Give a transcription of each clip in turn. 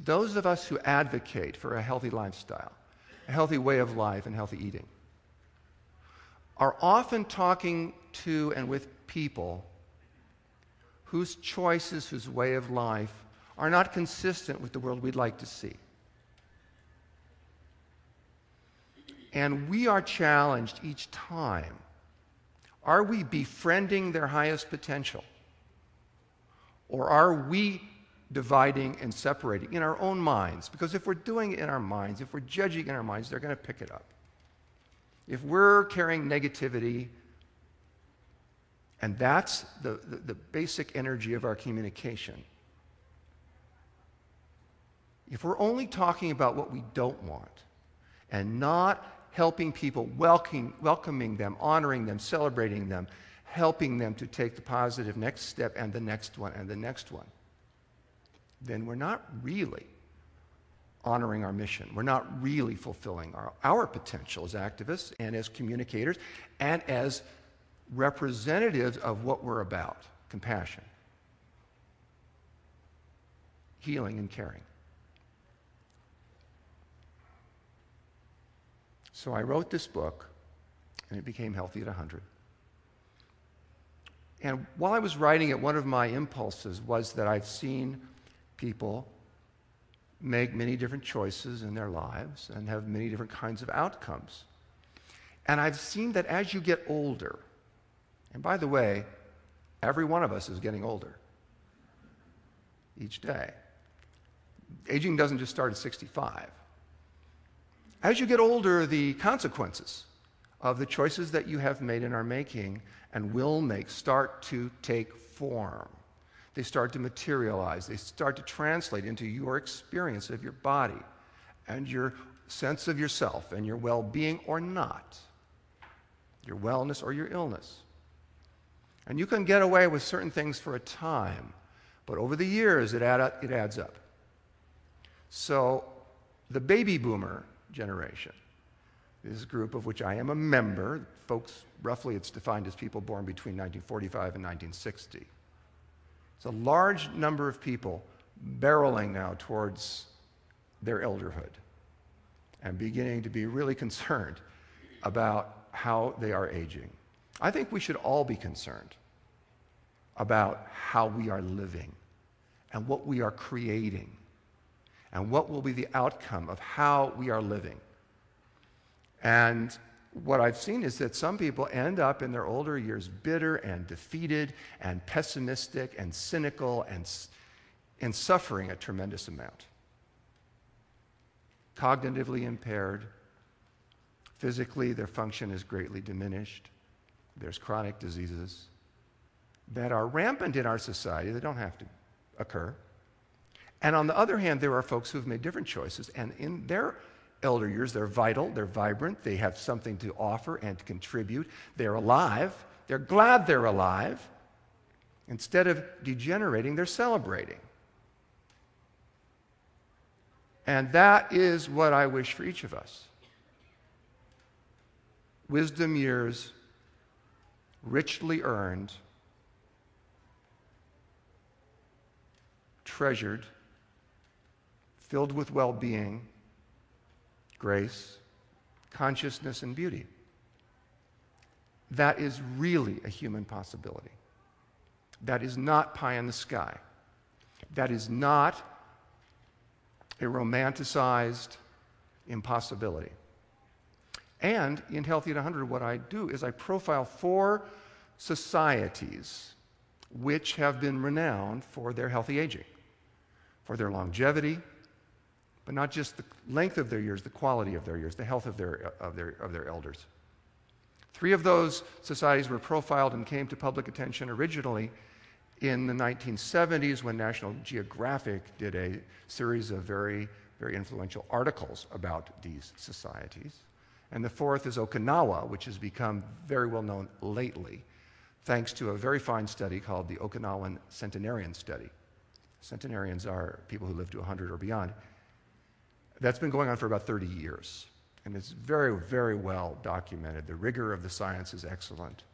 those of us who advocate for a healthy lifestyle, a healthy way of life and healthy eating, are often talking to and with people whose choices, whose way of life are not consistent with the world we'd like to see. And we are challenged each time. Are we befriending their highest potential? Or are we dividing and separating in our own minds? Because if we're doing it in our minds, if we're judging in our minds, they're going to pick it up. If we're carrying negativity, and that's the basic energy of our communication, if we're only talking about what we don't want and not helping people, welcoming them, honoring them, celebrating them, helping them to take the positive next step and the next one and the next one, then we're not really honoring our mission. We're not really fulfilling our potential as activists and as communicators and as representatives of what we're about: compassion, healing, and caring. So I wrote this book, and it became Healthy at 100. And while I was writing it, one of my impulses was that I've seen people make many different choices in their lives and have many different kinds of outcomes. And I've seen that as you get older, and by the way, every one of us is getting older each day. Aging doesn't just start at 65. As you get older, the consequences of the choices that you have made and are making and will make start to take form. They start to materialize. They start to translate into your experience of your body and your sense of yourself and your well-being or not, your wellness or your illness. And you can get away with certain things for a time, but over the years it adds up. So the baby boomer generation, this group of which I am a member, folks, roughly it's defined as people born between 1945 and 1960. It's a large number of people barreling now towards their elderhood and beginning to be really concerned about how they are aging. I think we should all be concerned about how we are living and what we are creating and what will be the outcome of how we are living. And what I've seen is that some people end up in their older years bitter and defeated and pessimistic and cynical and suffering a tremendous amount. Cognitively impaired, physically their function is greatly diminished. There's chronic diseases that are rampant in our society that don't have to occur. And on the other hand, there are folks who have made different choices, and in their elder years, they're vital, they're vibrant, they have something to offer and to contribute, they're alive, they're glad they're alive. Instead of degenerating, they're celebrating. And that is what I wish for each of us. Wisdom years, richly earned, treasured, filled with well-being, grace, consciousness, and beauty. That is really a human possibility. That is not pie in the sky. That is not a romanticized impossibility. And in Healthy at 100, what I do is I profile 4 societies which have been renowned for their healthy aging, for their longevity, but not just the length of their years, the quality of their years, the health of their elders. 3 of those societies were profiled and came to public attention originally in the 1970s when National Geographic did a series of very, very influential articles about these societies. And the 4th is Okinawa, which has become very well known lately, thanks to a very fine study called the Okinawan Centenarian Study. Centenarians are people who live to 100 or beyond. That's been going on for about 30 years, and it's very, very well documented. The rigor of the science is excellent,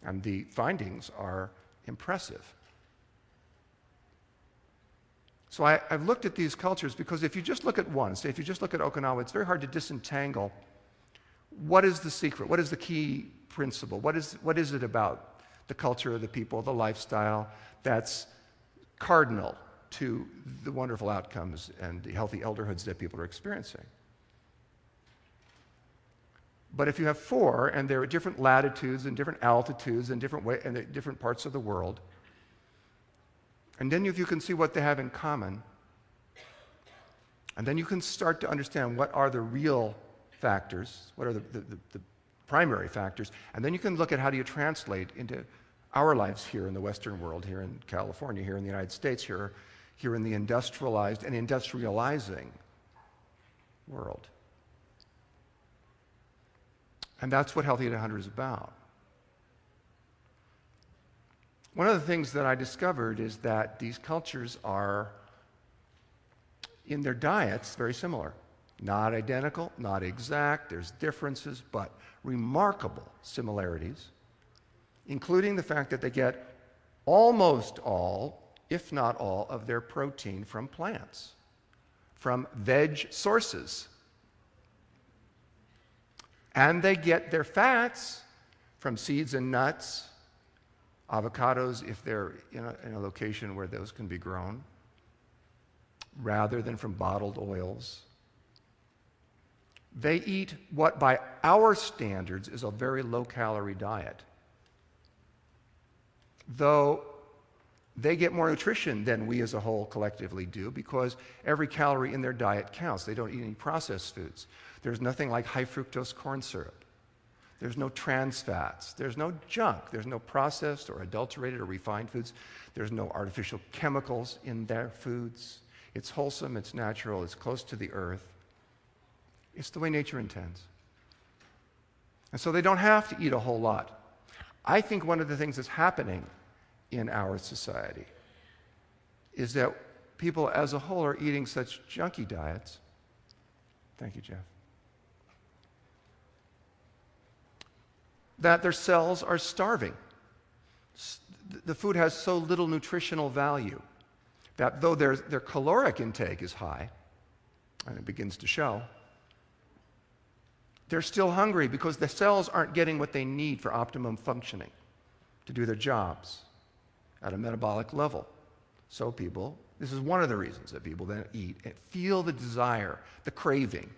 and the findings are impressive. So I've looked at these cultures because if you just look at one, say if you just look at Okinawa, it's very hard to disentangle what is the secret, what is the key principle, what is it about the culture of the people, the lifestyle that's cardinal to the wonderful outcomes and the healthy elderhoods that people are experiencing. But if you have four, and they're at different latitudes and different altitudes and different parts of the world, and then if you can see what they have in common, and then you can start to understand what are the real factors, what are the primary factors, and then you can look at how do you translate into our lives here in the Western world, here in California, here in the United States, here in the industrialized and industrializing world. And that's what Healthy at 100 is about. One of the things that I discovered is that these cultures are, in their diets, very similar. Not identical, not exact, there's differences, but remarkable similarities, including the fact that they get almost all, if not all, of their protein from plants, from veg sources. And they get their fats from seeds and nuts, avocados if they're in a location where those can be grown, rather than from bottled oils. They eat what by our standards is a very low-calorie diet, though they get more nutrition than we as a whole collectively do because every calorie in their diet counts. They don't eat any processed foods. There's nothing like high fructose corn syrup. There's no trans fats. There's no junk. There's no processed or adulterated or refined foods. There's no artificial chemicals in their foods. It's wholesome, it's natural, it's close to the earth. It's the way nature intends. And so they don't have to eat a whole lot. I think one of the things that's happening in our society is that people as a whole are eating such junky diets. Thank you, Jeff. That their cells are starving. The food has so little nutritional value that though their caloric intake is high, and it begins to show, they're still hungry because the cells aren't getting what they need for optimum functioning to do their jobs at a metabolic level. So this is one of the reasons that people then eat and feel the desire, the craving,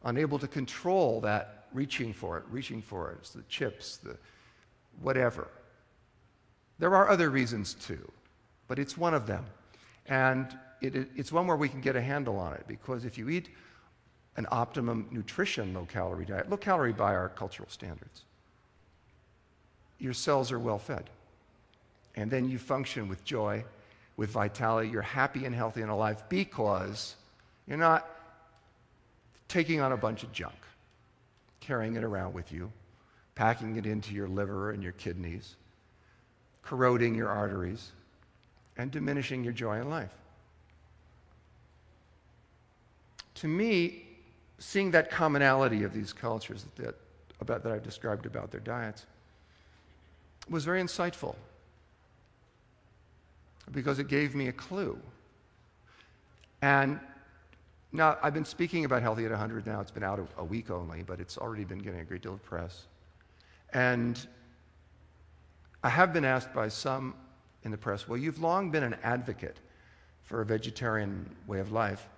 unable to control that reaching for it. It's the chips, the whatever. There are other reasons too, but it's one of them. And it's one where we can get a handle on it, because if you eat an optimum nutrition low-calorie diet, low-calorie by our cultural standards, your cells are well fed. And then you function with joy, with vitality. You're happy and healthy and alive because you're not taking on a bunch of junk, carrying it around with you, packing it into your liver and your kidneys, corroding your arteries, and diminishing your joy in life. To me, seeing that commonality of these cultures that I've described about their diets was very insightful, because it gave me a clue. And now, I've been speaking about Healthy at 100 now. It's been out a week only, but it's already been getting a great deal of press. And I have been asked by some in the press, well, you've long been an advocate for a vegetarian way of life.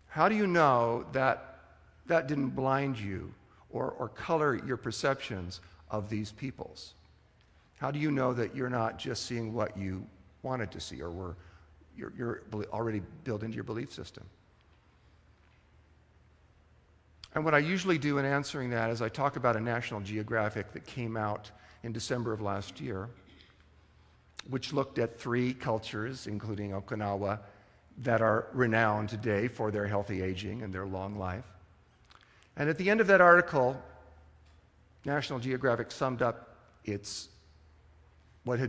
How do you know that that didn't blind you or color your perceptions of these peoples? How do you know that you're not just seeing what you wanted to see or you're already built into your belief system? And what I usually do in answering that is I talk about a National Geographic that came out in December of last year, which looked at 3 cultures, including Okinawa, that are renowned today for their healthy aging and their long life. And at the end of that article, National Geographic summed up what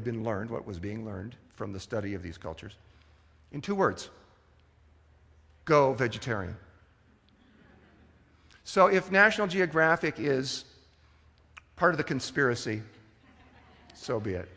was being learned from the study of these cultures in 2 words: go vegetarian. So if National Geographic is part of the conspiracy, so be it.